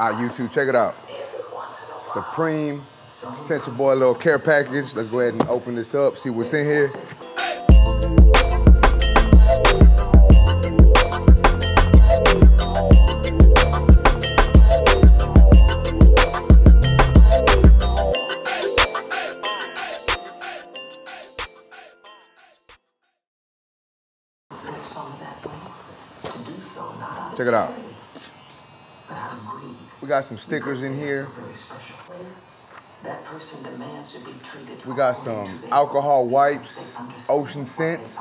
All right, YouTube, check it out. Supreme, sent your boy a little care package. Let's go ahead and open this up, see what's in here. Check it out. We got some stickers in here. We got some alcohol wipes, ocean scent.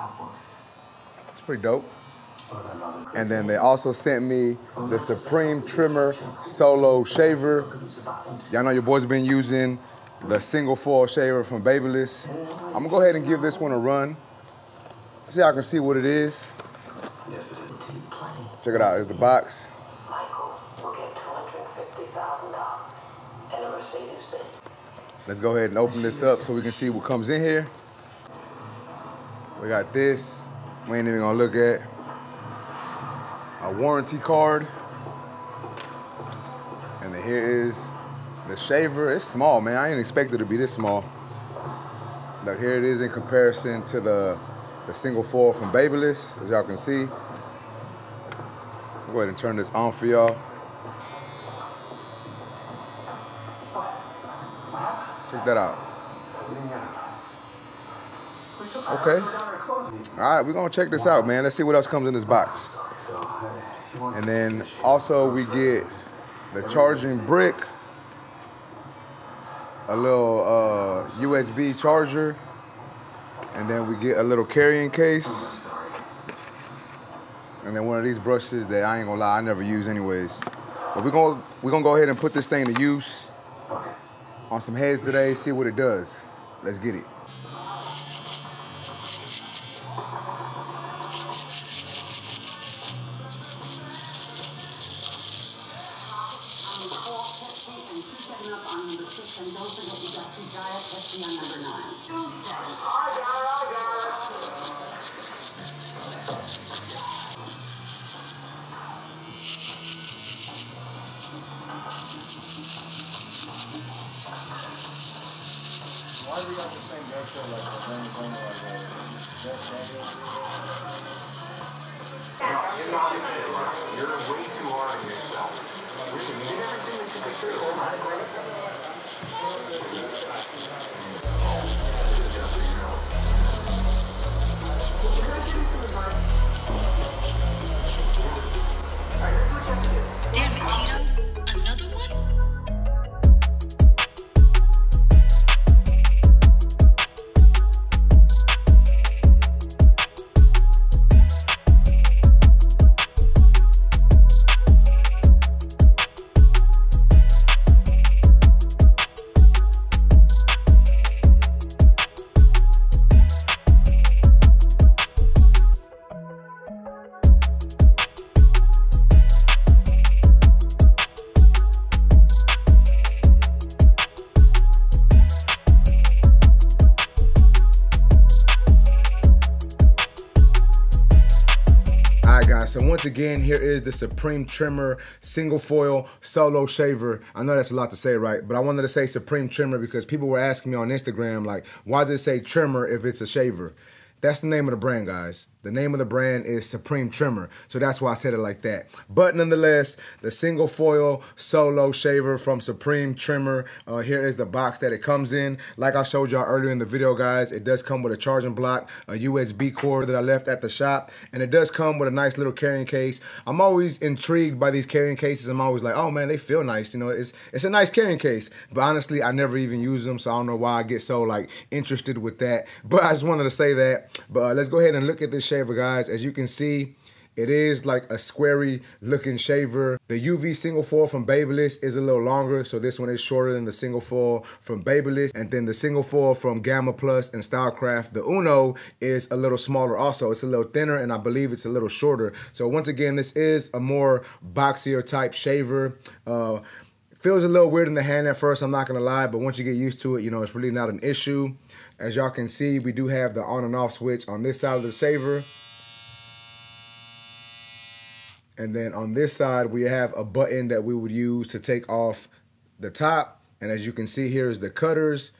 It's pretty dope. And then they also sent me the Supreme Trimmer Solo Shaver. Y'all know your boy's been using the single foil shaver from Babyliss. I'm gonna go ahead and give this one a run. So y'all can see what it is. Check it out, here's the box. Let's go ahead and open this up so we can see what comes in here. We got this, we ain't even gonna look at. A warranty card. And then here is the shaver. It's small, man. I didn't expect it to be this small. But here it is in comparison to the single foil from Babyliss, as y'all can see. I'll go ahead and turn this on for y'all. Check that out. Okay. All right, we're gonna check this out, man. Let's see what else comes in this box. And then also we get the charging brick, a little USB charger, and then we get a little carrying case. And then one of these brushes that I ain't gonna lie, I never use anyways. But we're gonna go ahead and put this thing to use on some heads today, see what it does. Let's get it. Why do we got the same haircut like the same thing You're way too hard on yourself. You can get everything that you can Damn it, Tito. Another one? So once again, here is the Supreme Trimmer Single Foil Solo Shaver. I know that's a lot to say, right? But I wanted to say Supreme Trimmer because people were asking me on Instagram, like, why does it say trimmer if it's a shaver? That's the name of the brand, guys. The name of the brand is Supreme Trimmer, so that's why I said it like that. But nonetheless, the single foil solo shaver from Supreme Trimmer. Here is the box that it comes in. Like I showed y'all earlier in the video, guys, it does come with a charging block, a USB cord that I left at the shop, and it does come with a nice little carrying case. I'm always intrigued by these carrying cases. I'm always like, oh man, they feel nice. You know, it's a nice carrying case. But honestly, I never even use them, so I don't know why I get so like interested with that. But I just wanted to say that. But let's go ahead and look at this shaver, guys. As you can see, it is like a squarey looking shaver. The UV single foil from Babyliss is a little longer, so this one is shorter than the single foil from Babyliss. And then the single foil from Gamma Plus and Stylecraft, the Uno, is a little smaller also. It's a little thinner, and I believe it's a little shorter. So once again, this is a more boxier type shaver. Feels a little weird in the hand at first, I'm not gonna lie, but once you get used to it, you know, it's really not an issue. As y'all can see, we do have the on and off switch on this side of the shaver. And then on this side, we have a button that we would use to take off the top. And as you can see, here is the cutters.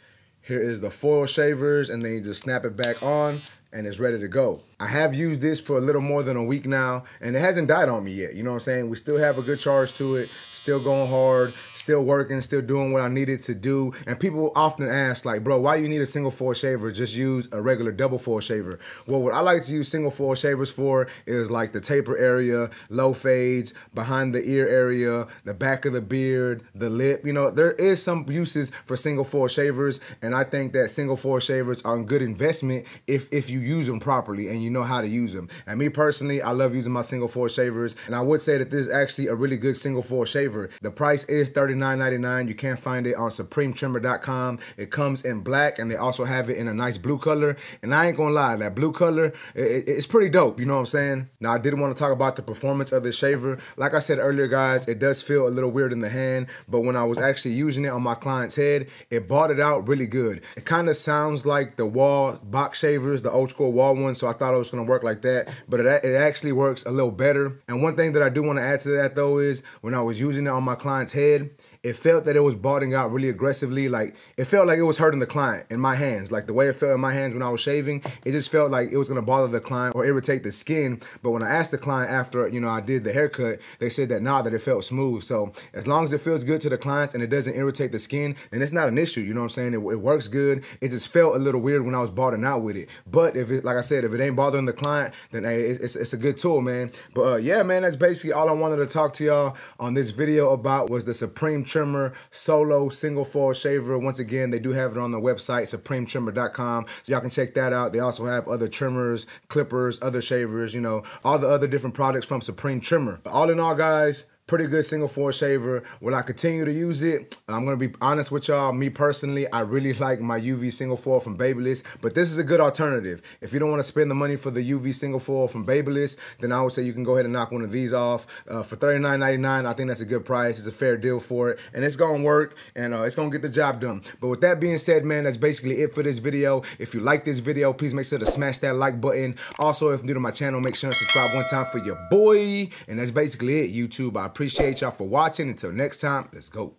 Here is the foil shavers, and then you just snap it back on and it's ready to go. I have used this for a little more than a week now, and it hasn't died on me yet. You know what I'm saying? We still have a good charge to it, still going hard, still working, still doing what I needed to do. And people often ask, like, bro, why you need a single foil shaver? Just use a regular double foil shaver. Well, what I like to use single foil shavers for is like the taper area, low fades, behind the ear area, the back of the beard, the lip. You know, there is some uses for single foil shavers, and I think that single foil shavers are a good investment if you use them properly and you know how to use them. And me personally, I love using my single foil shavers, and I would say that this is actually a really good single foil shaver. The price is $39.99. You can't find it on SupremeTrimmer.com. It comes in black, and they also have it in a nice blue color. And I ain't gonna lie, that blue color, it's pretty dope, you know what I'm saying? Now, I did want to talk about the performance of this shaver. Like I said earlier, guys, it does feel a little weird in the hand, but when I was actually using it on my client's head, it brought it out really good. It kind of sounds like the Wahl box shavers, the old school Wahl one, so I thought it was gonna work like that, but it actually works a little better. And one thing that I do want to add to that though is when I was using it on my client's head, it felt that it was botting out really aggressively. Like, it felt like it was hurting the client in my hands. Like, the way it felt in my hands when I was shaving, it just felt like it was gonna bother the client or irritate the skin. But when I asked the client after, you know, I did the haircut, they said that nah, that it felt smooth. So as long as it feels good to the clients and it doesn't irritate the skin, then it's not an issue, you know what I'm saying? It works good. It just felt a little weird when I was botting out with it. But if it, like I said, if it ain't bothering the client, then hey, it's a good tool, man. But yeah, man, that's basically all I wanted to talk to y'all on this video about was the Supreme Trimmer Solo Single Foil Shaver. Once again, they do have it on their website, SupremeTrimmer.com, so y'all can check that out. They also have other trimmers, clippers, other shavers, you know, all the other different products from Supreme Trimmer. But all in all, guys, pretty good single foil shaver. Will I continue to use it? I'm gonna be honest with y'all. Me personally, I really like my UV single foil from Babyliss, but this is a good alternative. If you don't want to spend the money for the UV single foil from Babyliss, then I would say you can go ahead and knock one of these off. For $39.99, I think that's a good price. It's a fair deal for it, and it's gonna work, and it's gonna get the job done. But with that being said, man, that's basically it for this video. If you like this video, please make sure to smash that like button. Also, if you're new to my channel, make sure to subscribe one time for your boy. And that's basically it, YouTube. I appreciate y'all for watching. Until next time, let's go.